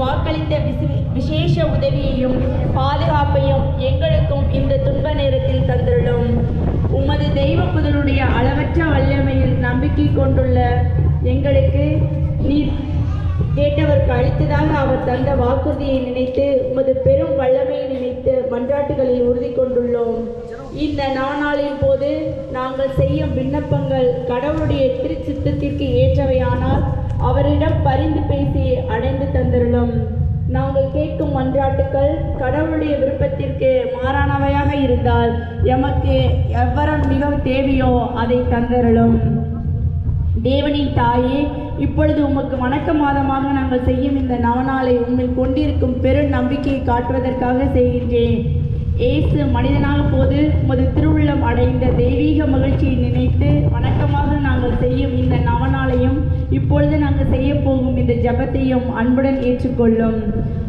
வாக்களித்த விசேஷ உதவியையும் பாதுகாப்பையும் எங்களுக்கும் இந்த துன்ப நேரத்தில் தந்துள்ளோம். உமது தெய்வ புதலுடைய அளவற்ற வல்லமையில் நம்பிக்கை கொண்டுள்ள எங்களுக்கு நீர் கேட்டவருக்கு அளித்ததாக அவர் தந்த வாக்குறுதியை நினைத்து உமது பெரும் வல்லமையை நினைத்து மன்றாட்டுகளில் உறுதி கொண்டுள்ளோம். இந்த நாளின் போது நாங்கள் செய்யும் விண்ணப்பங்கள் கடவுளுடைய திருச்சித்தத்திற்கு ஏற்றவையானால் அவரிடம் பரிந்து பேசி அடைந்து தந்துள்ளோம். நாங்கள் கேட்கும் மன்றாட்டுக்கள் கடவுளுடைய விருப்பத்திற்கு மாறானவையாக இருந்தால் எமக்கு எவ்வரம் மிகவும் தேவையோ அதை தந்தருளும். தேவனின் தாயே, இப்பொழுது உமக்கு வணக்க மாதமாக நாங்கள் செய்யும் இந்த நவநாளை உம்மில் கொண்டிருக்கும் பெரு நம்பிக்கையை காட்டுவதற்காக செய்கின்றேன். இயேசு மனிதனாக போது உமது திருவுள்ளம் அடைந்த தெய்வீக மகிழ்ச்சியை நினைத்து வணக்கமாக நாங்கள் செய்யும் இந்த நவநாளையும் இப்பொழுது நாங்கள் செய்ய போகும் இந்த ஜபத்தையும் அன்புடன் ஏற்றுக்கொள்ளும்.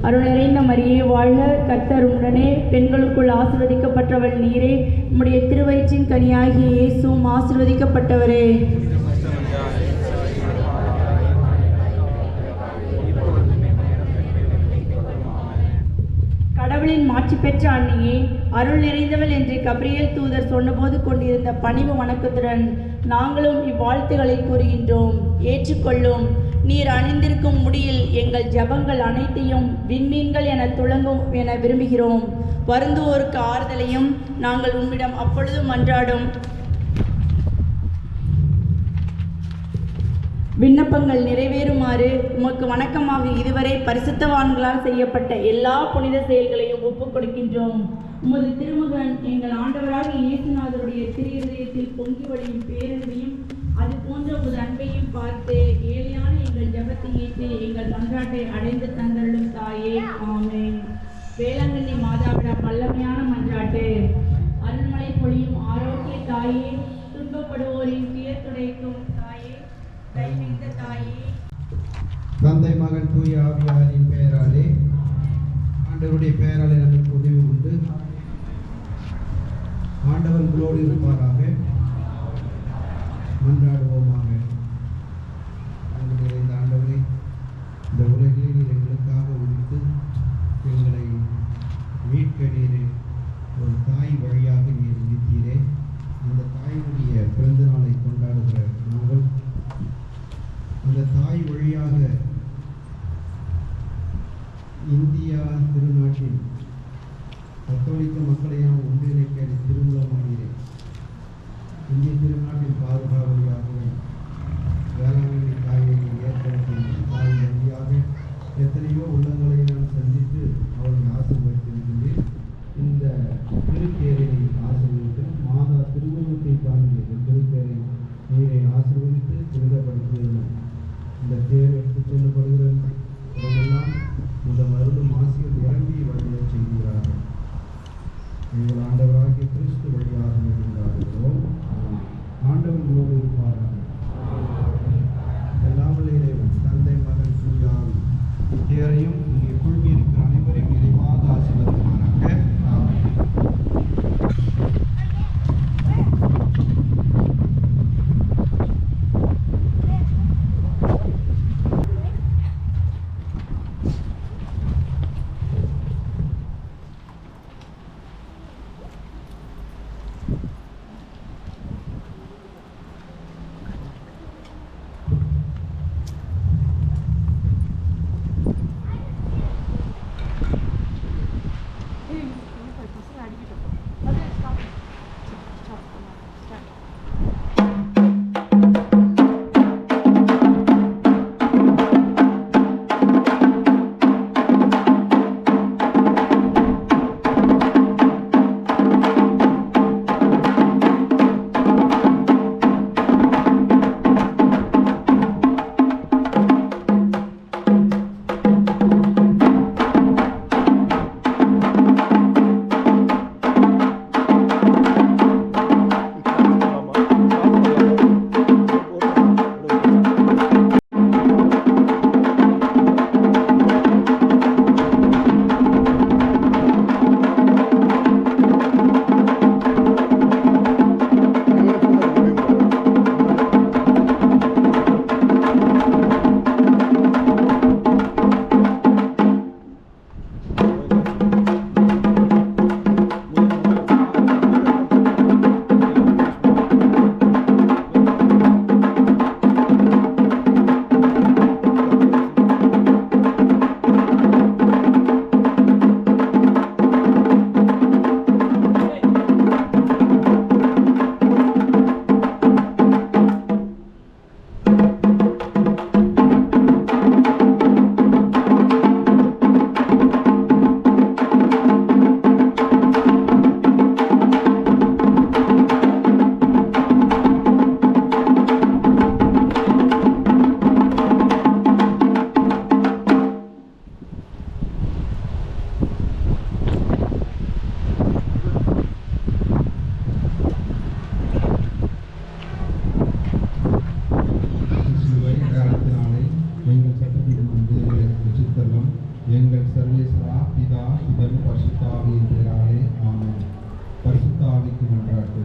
அருள் நிறைந்த மரியே வாழ்க, கர்த்தர் உடனே, பெண்களுக்குள் ஆசீர்வதிக்கப்பட்டவள் நீரே, உம்முடைய திருவயிற்றின் கனியாகிய இயேசுவும் ஆசீர்வதிக்கப்பட்டவரே. கடவுளின் மாட்சி பெற்ற அன்னையே, அருள் நிறைந்தவள் என்று கபிரியேல் தூதர் சொன்னபோது கொண்டிருந்த பணிவு வணக்கத்துடன் நாங்களும் இவ்வாழ்த்துக்களை கூறுகின்றோம். ஏற்றுக்கொள்ளும். நீர் அணிந்திருக்கும் முடியில் எங்கள் ஜபங்கள் அனைத்தையும் விண்மீன்கள் என துளங்கும் என விரும்புகிறோம். வருந்துவோருக்கு ஆறுதலையும் நாங்கள் உம்மிடம் அப்பொழுது மன்றாடும் விண்ணப்பங்கள் நிறைவேறுமாறு உமக்கு வணக்கமாக இதுவரை பரிசுத்தவான்களால் செய்யப்பட்ட எல்லா புனித செயல்களையும் ஒப்புக் கொடுக்கின்றோம். உமது திருமகன் எங்கள் ஆண்டவராக இயேசுநாதருடைய திரு இதயத்தில் பொங்கி வழியும் பேரன்பையும் அது போன்ற உமது அன்பையும் பார்த்து ஏழையான எங்கள் ஜபத்தை ஏற்று எங்கள் மன்றாட்டை அடைந்து தந்தருளும் தாயே. ஆமென். வேளாங்கண்ணி மாதாவிடம் வல்லமையான மன்றாட்டு. அருள்மலை பொழியும் ஆரோக்கிய தாயே, துன்பப்படுவோரின் துயர் துடைக்கும் தாயே, தைமிந்த தாயே. தந்தை மகன் தூய ஆவியாரின் பெயராலே ஆண்டவருடைய பெயராலே நமக்கு உதவி உண்டு. ஆண்டவர் உங்களோடு இருப்பாராக. மன்றாடுவோமாக. நிறைந்த ஆண்டவரை, இந்த உலகில் நீர் எங்களுக்காக உதித்து எங்களை மீட்க நீரே ஒரு தாய் வழியாக நீர் உதித்தீரே. அந்த தாயினுடைய பிறந்த நாளை கொண்டாடுகிற நாங்கள் அந்த தாய் வழியாக இந்தியா திருநாட்டின் கத்தோலிக்க மக்களையும் ஒன்றிணைக்க திருமூலமாகிறேன். இந்திய திருநாட்டின் பாதுகாவலியாகவும் வேளாண்மை தாயை ஏற்படுத்தி தாய் வழியாக எத்தனையோ உள்ளங்களை நான் சந்தித்து அவளை ஆசீர்வதித்திருக்கின்றேன். இந்த திருப்பேரை ஆசீர்வதித்து மாதா திருவுருவத்தை தாங்கி திருப்பேரை நீரை ஆசீர்வதித்து புனிதப்படுத்துகிறோம். இந்த தேர் எடுத்துச் செல்லப்படுகிறது இடமெல்லாம் இந்த மருந்தும் ஆசிரியர் நிரம்பி வழியை செய்கிறார்கள். எங்கள் ஆண்டவராகிய கிறிஸ்து வழியாக இருந்தார்களோ ஆண்டவர்களோடு இருப்பார்கள். எல்லாமல் இறைவன் தந்தை மகன் சூயாவி தேரையும் இங்கே குழுமி இருக்கிற அனைவரையும் நிறைவாக ஆசீர்வதிப்பாராக. எங்கள் சர்வேஸ்வரா பிதா சுதன் பரிசுத்தாவியின் பெயராலே ஆமென். பரிசுத்தாவிக்கு மன்றாட்டு.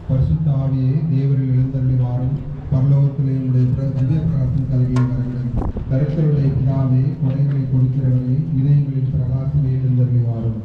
பரிசுத்தாவியே தேவரில் எழுந்தருளி வாரும். பரலோகத்திலே உடைய திவ்ய பிரகாசம் கல்வியை வரங்கள். கருத்தருடைய பிதாவே, கொடைகளை கொடுக்கிறவரே, இதயங்களின் பிரகாசமே எழுந்தருளி வாரும்.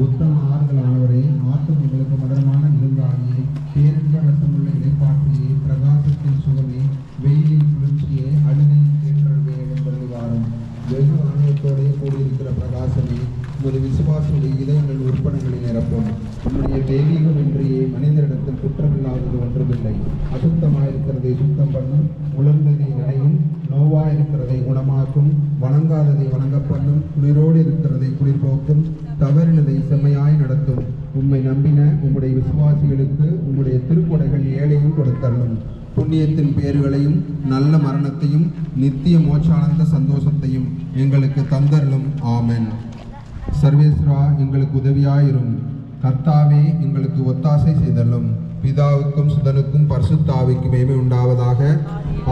உத்தம ஆறுதலானவரே, ஆத்துமங்களுக்கு மதமான விருந்தாளியே, பேரின்ப ரசமுள்ள இடைப்பாற்றியே, பிரகாசத்தின் சுகமே, வெயிலின் குளிர்ச்சியே, அழுகையின் தேற்றவே எழுந்தருளி வாரும். வெகு ஆணையத்தோடே கூடியிருக்கிற பிரகாசமே, உமது விசுவாசுடைய இதயங்கள் உற்பனங்களை நிரப்பும். உன்னுடைய தெய்வீகம் இன்றையே மனிதரிடத்தில் குற்றமில்லாதது ஒன்றுமில்லை. அசுத்தமாயிருக்கிறதை சுத்தம் பண்ணும், உலர்ந்ததை நனையும், நோவாயிருக்கிறதை குணமாக்கும், வணங்காததை வணங்கப் பண்ணும், குளிரோடு இருக்கிறதை குளிர்போக்கும், தவறினதை செம்மையாய் நடத்தும். உம்மை நம்பின உம்முடைய விசுவாசிகளுக்கு உம்முடைய திருக்கொடைகள் ஏழையும் கொடுத்தள்ளும். புண்ணியத்தின் பேறுகளையும் நல்ல மரணத்தையும் நித்திய மோட்சானந்த சந்தோஷத்தையும் எங்களுக்கு தந்தருளும். ஆமென். சர்வேஸ்வரா, எங்களுக்கு உதவியாயிரும். கர்த்தாவே, எங்களுக்கு ஒத்தாசை செய்தல்லும். பிதாவுக்கும் சுதனுக்கும் பரிசுத்தாவிக்கும் மேன்மை உண்டாவதாக.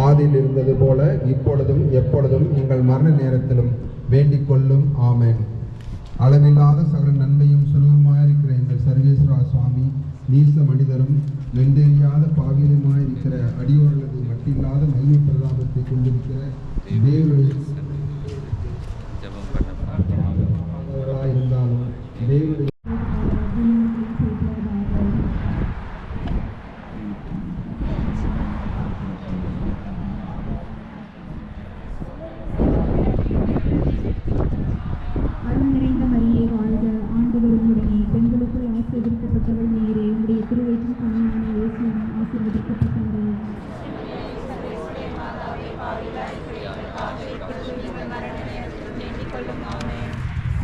ஆதியில் இருந்தது போல இப்பொழுதும் எப்பொழுதும் எங்கள் மரண நேரத்திலும் வேண்டிக் கொள்ளும். ஆமென். அளவில்லாத சகல நன்மையும் சுலபமாயிருக்கிற எங்கள் சர்வேஸ்வரா சுவாமி, நீச மனிதரும் நெண்டெறியாத பாவியலுமாயிருக்கிற அடியோர்களது மட்டில்லாத மகிமை பிரதாபத்தை கொண்டிருக்கிற தேவனுடைய இருந்தாலும் தேவனுடைய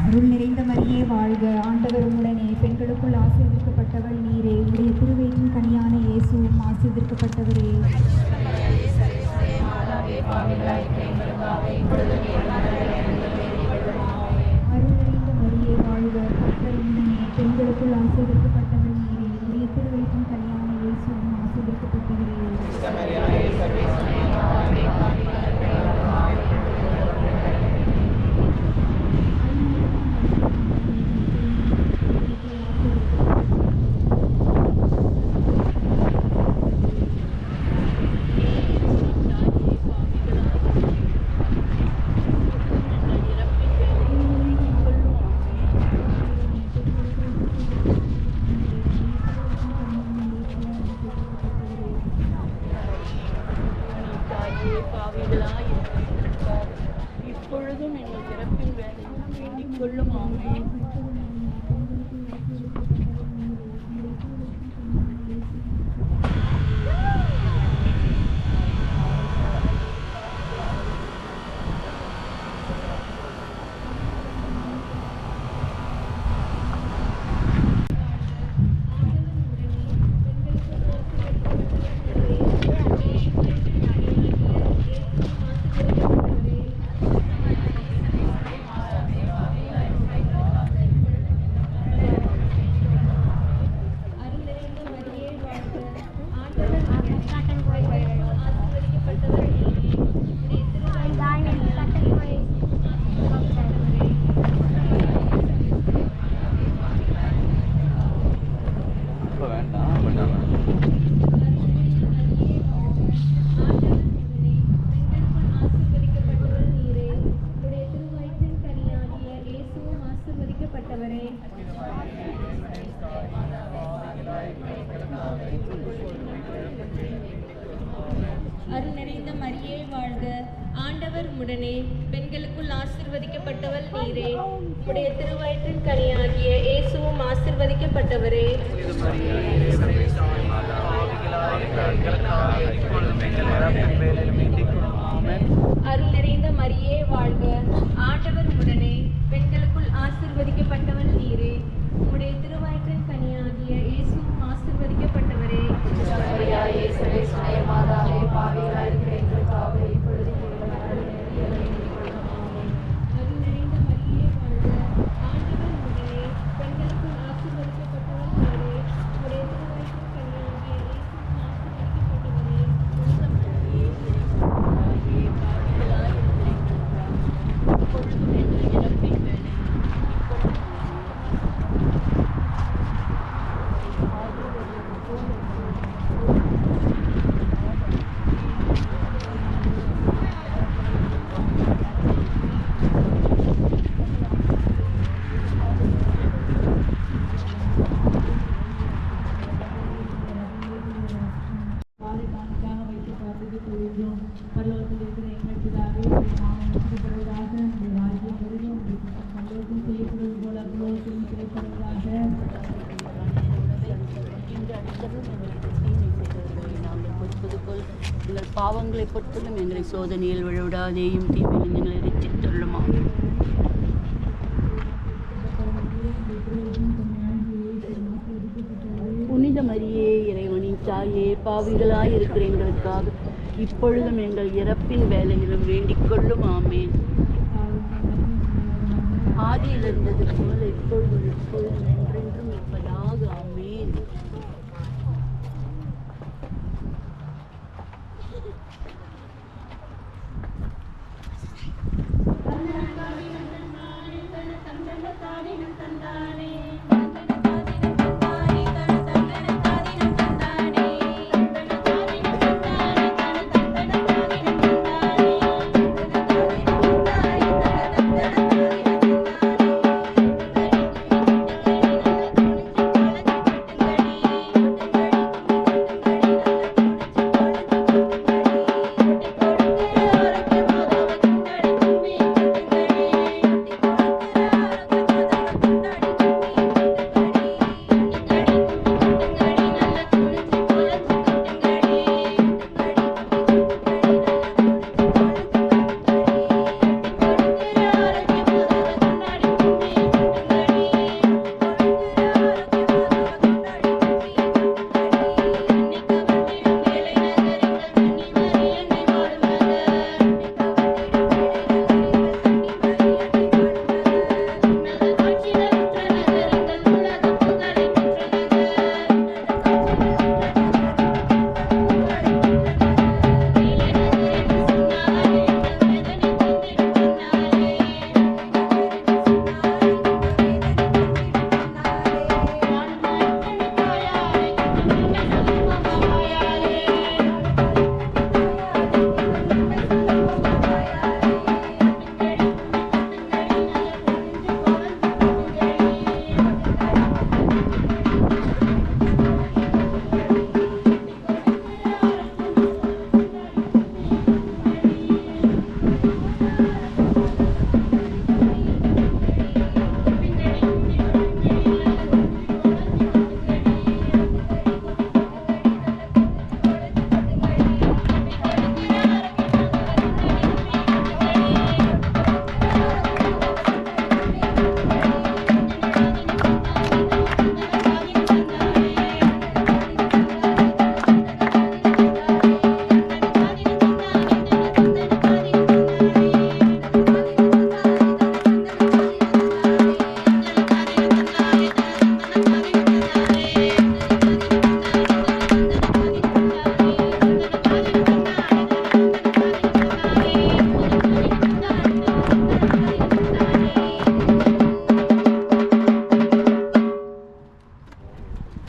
அருள் நிறைந்த மரியே வாழ்க, ஆண்டவர் உம்முடனே, பெண்களுக்குள் ஆசீர்வதிக்கப்பட்டவள் நீரே, உம்முடைய திருவயிற்றின் கனியான இயேசுவும் ஆசீர்வதிக்கப்பட்டவரே. அருள் நிறைந்த மரியே வாழ்க, கர்த்தர் உம்முடனே, பெண்களுக்குள் ஆசீர்வதிக்கப்பட்டவள் நீரே, உம்முடைய திருவயிற்றின் கனியான இயேசுவும் ஆசீர்வதிக்கப்பட்டவரே. இப்பொழுதும் எங்கள் இறப்பின் வேலையில் வேண்டிக் கொள்ளும். ஆமென். அருள் நிறைந்த மரியே வாழ்க, ஆண்டவர் உம்முடனே, பெண்களுக்குள் ஆசீர்வதிக்கப்பட்டவள் நீரே, உம்முடைய திருவயிற்றின் கனியாகிய இயேசுவும் ஆசீர்வதிக்கப்பட்டவரே. அருள் நிறைந்த மரியே வாழ்க, ஆண்டவர் உம்முடனே, பெண்களுக்குள் ஆசீர்வதிக்கப்பட்டவள் நீரே, உம்முடைய திருவயிற்றின் கனியாகிய இயேசுவும் ஆசீர்வதிக்கப்பட்டவரே. அருள் நிறைந்த மரியே வாழ்க, ஆண்டவர் உம்முடனே, பெண்களுக்குள் ஆசீர்வதிக்கப்பட்டவள் நீரே, உம்முடைய திருவயிற்றின் கனியாகிய இயேசுவும் ஆசீர்வதிக்கப்பட்டவரே. இப்பொழுதும் எங்கள் இறப்பின் வேளையில் பாவங்களை பொறுத்தலும் எங்களை சோதனையில் விழவிடாதேயும் தீமையில் எங்களை ரட்சித்துள்ளமா. புனித மரியே, இறைவனின் தாயே, பாவிகளாய் இருக்கிற எங்களுக்காக இப்பொழுதும் எங்கள் இறப்பின் வேலையிலும் வேண்டிக் கொள்ளும். ஆமேன். ஆதியில் இருந்தது போல இப்பொழுதும் எப்பொழுதும் என்றென்றும் இருப்பதாக. ஆமேன்.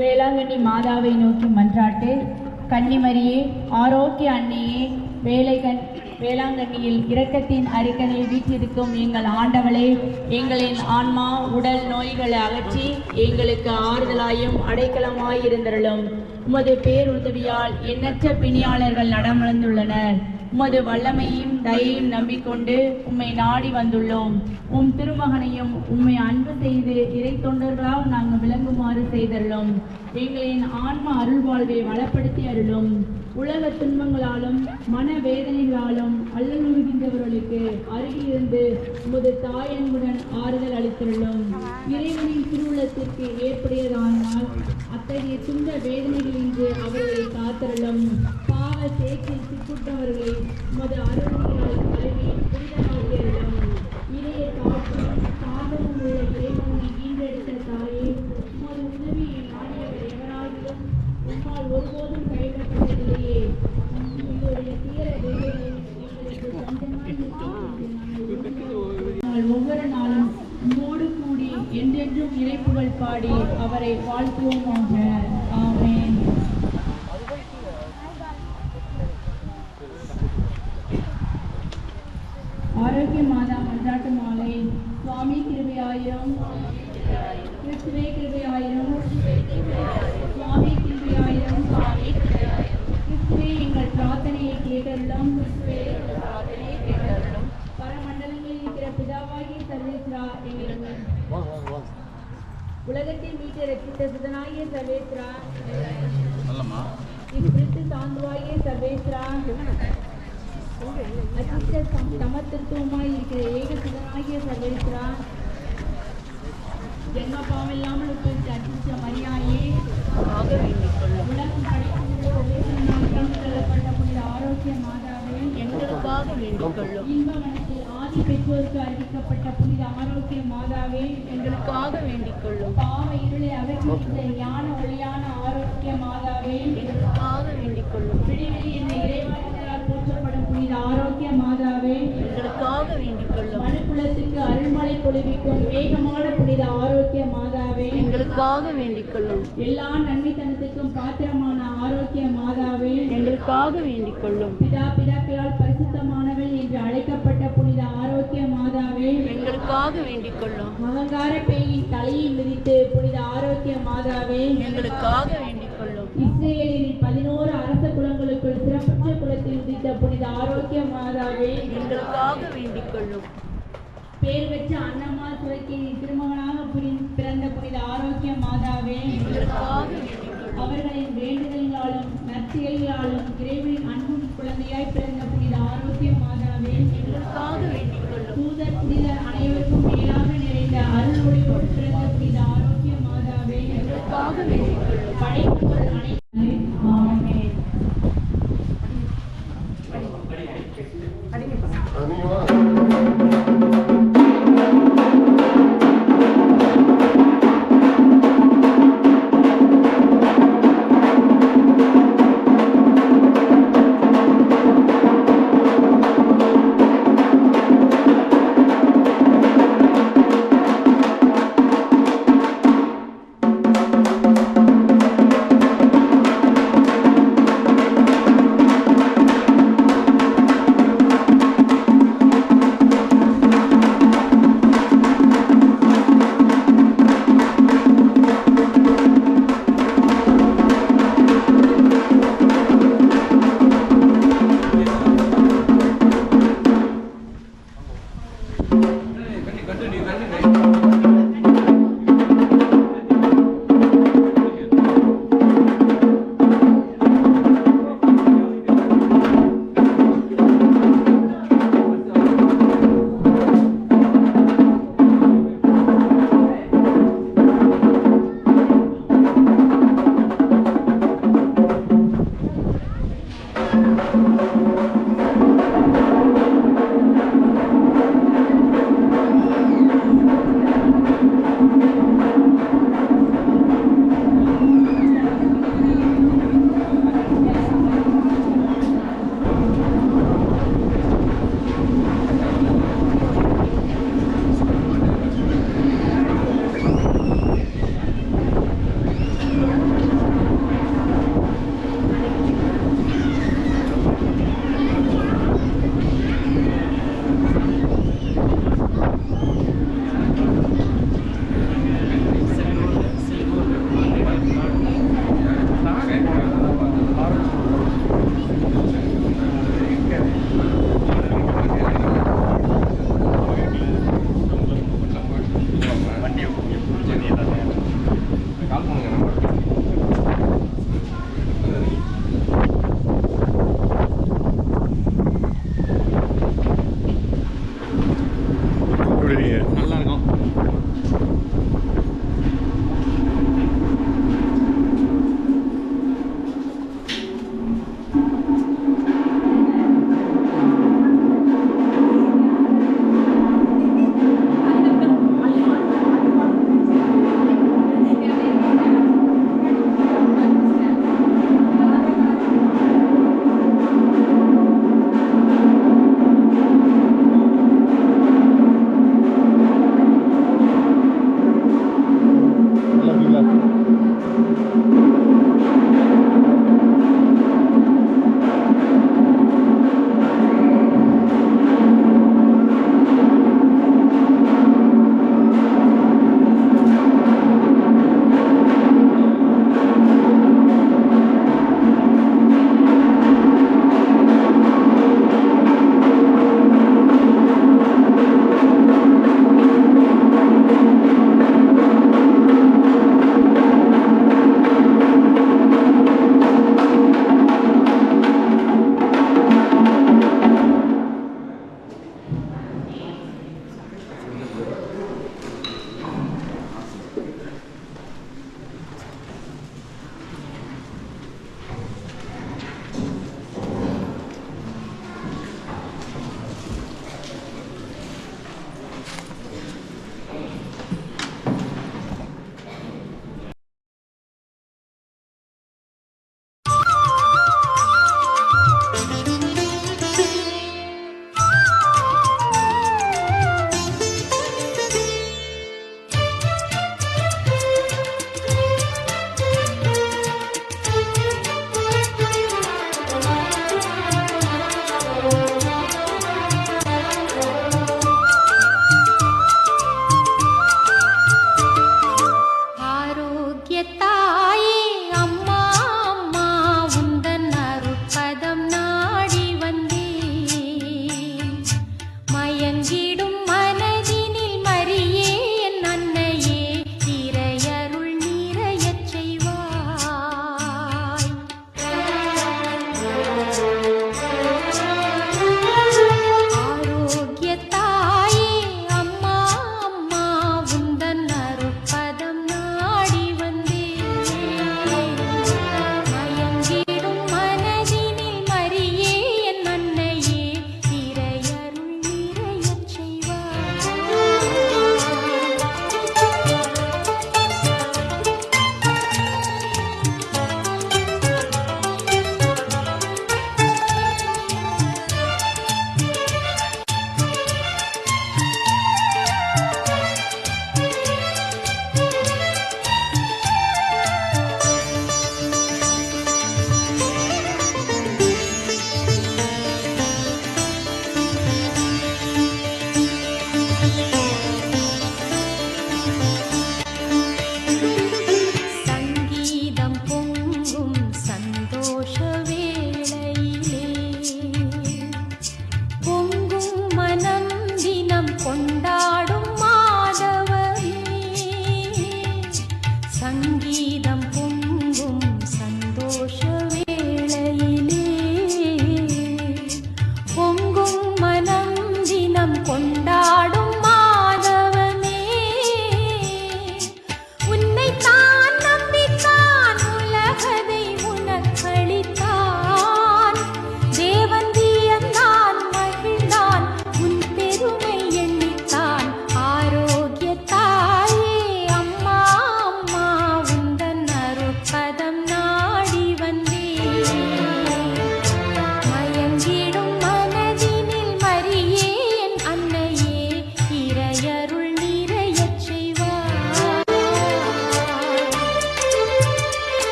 வேளாங்கண்ணி மாதாவை நோக்கி மன்றாட்டு. கன்னிமரியே, ஆரோக்கிய அன்னையே, வேளாங்கண்ணியில் இரக்கத்தின் அருகனில் வீற்றிருக்கும் எங்கள் ஆண்டவளே, எங்களின் ஆன்மா உடல் நோய்களை அகற்றி எங்களுக்கு ஆறுதலாயும் அடைக்கலமாயிருந்தருளும். உமது பேருதவியால் எண்ணற்ற பிணியாளர்கள் நடமளந்துள்ளனர். உமது வல்லமையும் தயையும் நம்பிக்கொண்டு உம்மை நாடி வந்துள்ளோம். உம் திருமகனையும் உம்மை அன்பு செய்து இறை தொண்டர்களால் நாங்கள் விளங்குமாறு செய்தருளும். எங்களின் ஆன்ம அருள்வாழ்வை வளப்படுத்தி அருளும். உலக துன்பங்களாலும் மனவேதனைகளாலும் அல்லலுறுகின்றவர்களுக்கு அருகிலிருந்து உமது தாயன்புடன் ஆறுதல் அளித்தருளும். இறைவனின் திருவுளத்திற்கு ஏற்புடையதானால் அத்தகைய துன்ப வேதனைகளின்றி அவர்களை காத்தருளும். பாவ சேற்றில் சிக்குற்றவர்களை உமது அருள்களால் கல்வி புனிதமாக்கியருளும். இளைய காற்றும் சாந்தமும் உள்ள இறைவனை ஈன்றெடுத்த தாயே, உமது உதவியை நாடியவர் எவராகிலும் உம்மால் ஒருபோதும் கைவிடப்பட்டதில்லையே. உங்களுடைய தீர வேலையை எங்களுக்கு சொந்தமாய் நாங்கள் ஒவ்வொரு நாளும் உம்மோடு கூடி என்றென்றும் இறைப்புகழ் பாடி அவரை வாழ்த்துவோமாக. ஆமென். ஆரோக்கிய மாதா மன்றாட்டு மாலை. சுவாமி கிருபையாயிரம், கிறிஸ்துவே கிருபையாயிரம், சுவாமி கிருபையாயிரம், கிறிஸ்துவே எங்கள் பிரார்த்தனையை கேட்டருளும். பரமண்டலங்களில் இருக்கிற பிதாவாகிய சர்வேஸ்வரா, எங்களுக்கு உலகத்தில் மீட்டு ரட்சித்த சுதனாகிய சர்வேஸ்வரா, இவ்விருத்து சார்ந்தவாகிய சர்வேஸ்வரா, அச்சிஷ்ட சமத்திருத்துவமாய் இருக்கிற ஏக சுதனாகிய சர்வேஸ்வரா, ஜென்ம பாவமில்லாமல் உட்பட்டு அச்சிஷ்ட மரியாயே, ஆக வேண்டிக் கொள்ளும். உலகம் படைக்கப்பட்ட புனித ஆரோக்கிய மாதாவே, எங்களுக்காக வேண்டிக் கொள்ளும். இன்பவனத்தில் ஆதி பெற்றோருக்கு அறிவிக்கப்பட்ட புனித ஆரோக்கிய மாதாவே, எங்களுக்காக வேண்டிக் கொள்ளும். பாவ இருளை அகற்றிவிட்ட ஞான ஒளியான ஆரோக்கிய மாதாவே, எங்களுக்காக வேண்டிக் கொள்ளும். விடிவெளி என்ற இறைவாக்கினரால் போற்றப்படும் புனித ஆரோக்கிய மாதாவே, எங்களுக்காக வேண்டிக் கொள்ளும். மனுக்குலத்துக்கு அருள்மழை பொழிவிக்கும் வேகமான புனித ஆரோக்கிய மாதாவே, எங்களுக்காக வேண்டிக் கொள்ளும். எல்லா நன்மைத்தனத்துக்கும் பாத்திரமான ஆரோக்கிய மாதாவே, எங்களுக்காக வேண்டிக் கொள்ளும். பிதாக்களால் பரிசுத்தமானவள் என்று அழைக்கப்பட்ட புனித ஆரோக்கிய மாதாவே, எங்களுக்காக வேண்டிக் கொள்ளும். அகங்கார பேயின் தலையை மிதித்து புனித ஆரோக்கிய மாதாவே, எங்களுக்காக வேண்டிக் கொள்ளும். இஸ்ரேலின் 11 அரச குலங்களுக்குள் சிறப்பற்ற குலத்தில் உதித்த புனித ஆரோக்கிய மாதாவே, எங்களுக்காக வேண்டிக் கொள்ளும். பேர் பெற்ற அன்னம்மா சுவைக்கு திருமகனாக பிறந்த புனித ஆரோக்கிய மாதாவே, எங்களுக்காக வேண்டிக் கொள்ளும். அவர்களின் வேண்டுதல்களாலும் நற்செயல்களாலும் இறைவனின் அன்பும் குழந்தையாய் பிறந்த புனித ஆரோக்கிய மாதாவே, எங்களுக்காக வேண்டிக் கொள்ளும். தூதர் புனிதர் அனைவருக்கும் மேலாக நிறைந்த அருள் ஒளியோடு பிறந்த புனித ஆரோக்கிய மாதாவே, எங்களுக்காக வேண்டிக் கொள்ளும். படைப்புகள் அனைத்துமே ஆமென்.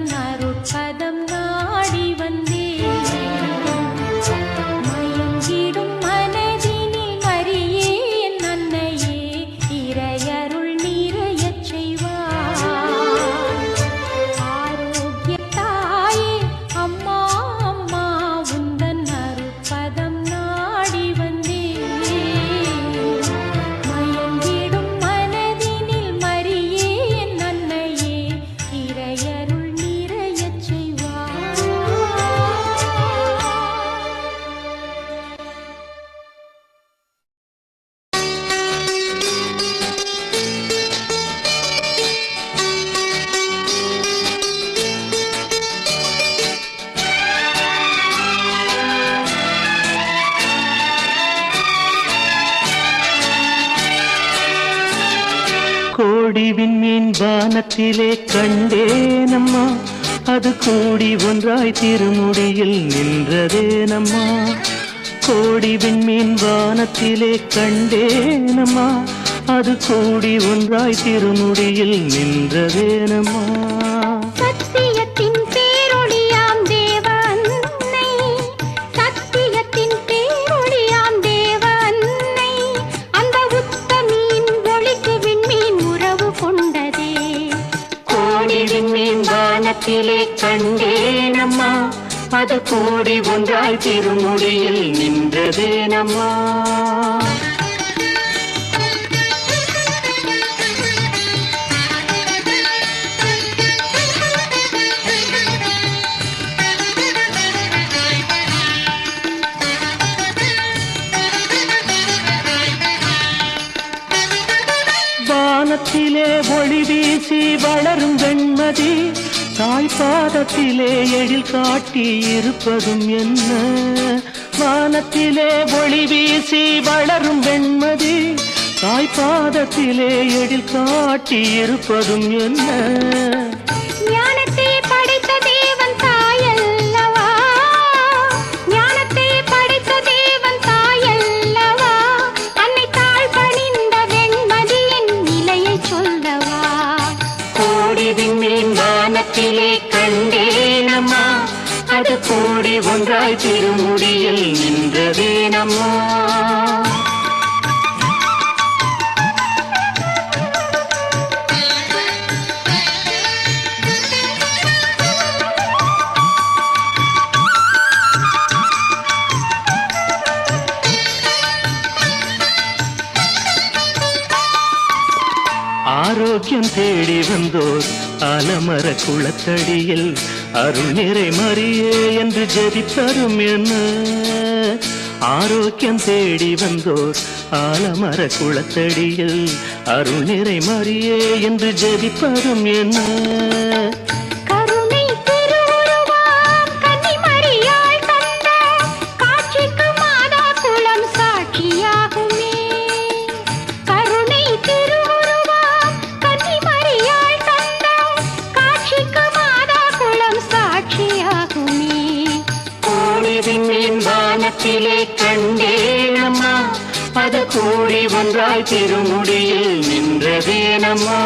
உந்தன் அருட்பதம் நாடி வந்தேன். மயங்கிடும் மனதினில் மரியே என் அன்னையே, இறையருள் நிறையச் செய்வாய். ஆரோக்கிய தாயே அம்மா அம்மா, உந்தன் அருட்பதம் நாடி வந்தேன். மயங்கிடும் மனதினில் மரியே என் அன்னையே, இறையருள் நிறையச் செய்வாய். கோடி விண்மீன் வானத்திலே கண்டேனம்மா, அது கூடி ஒன்றாய் திருமுடியில் நின்றதேனம்மா. கோடி விண்மீன் வானத்திலே கண்டேனம்மா, அது கூடி ஒன்றாய் திருமுடியில் நின்றதேனம்மா. சத்தியத்தின் பேரொளியாம் தேவ அன்னை, சத்தியத்தின் பேரொளியாம் தேவ அன்னை, அந்த உத்தமியின் ஒளிக்கு விண்மீன் உறவு கொண்டதே. கோடி விண்மீன் வானத்திலே கண்டேனம்மா, அது கூடி ஒன்றாய் திருமுடியில் நின்றதேனம்மா. வானத்திலே ஒளி வீசி வளரும் வெண்மதி, தாய்பாதத்திலே எழில் காட்டி இருப்பதும் என்ன. வானத்திலே ஒளி வீசி வளரும் வெண்மதி, தாய்பாதத்திலே எழில் காட்டி இருப்பதும் என்ன. ஞானத்தை படைத்த தேவன் தாயல்லவா, ஞானத்தை படைத்த தேவன் தாயல்லவா, அன்னை தாழ் பணிந்த வெண்மதியின் நிலையை சொல்லவா. கோடி விண்மீன் வானத்திலே கண்டேனம்மா, அது கூடி ஒன்றாய் திருமுடியில் நின்றதேனம்மா. ஆரோக்கியம் தேடி வந்தோர் ஆலமர குளத்தடியில் அருள் நிறை மரியே என்று ஜெபிப்பதும் என்ன. ஆரோக்கியம் தேடி வந்தோர் ஆலமர குளத்தடியில் அருள் நிறை மரியே என்று ஜெபிப்பதும் என்ன. கருணை திருவுருவாம் கன்னிமரியாள் தந்த காட்சிக்கு மாதா குலம் சாட்சியாகுமே. கருணை திருவுருவாம் கன்னிமரியாள் தந்த காட்சிக்கு மாதா குலம் சாட்சியாகுமே. கோடி விண்மீன் வானத்திலே கண்டேனம்மா, அது கூடி ஒன்றாய் திருமுடியில் நின்றதேனம்மா.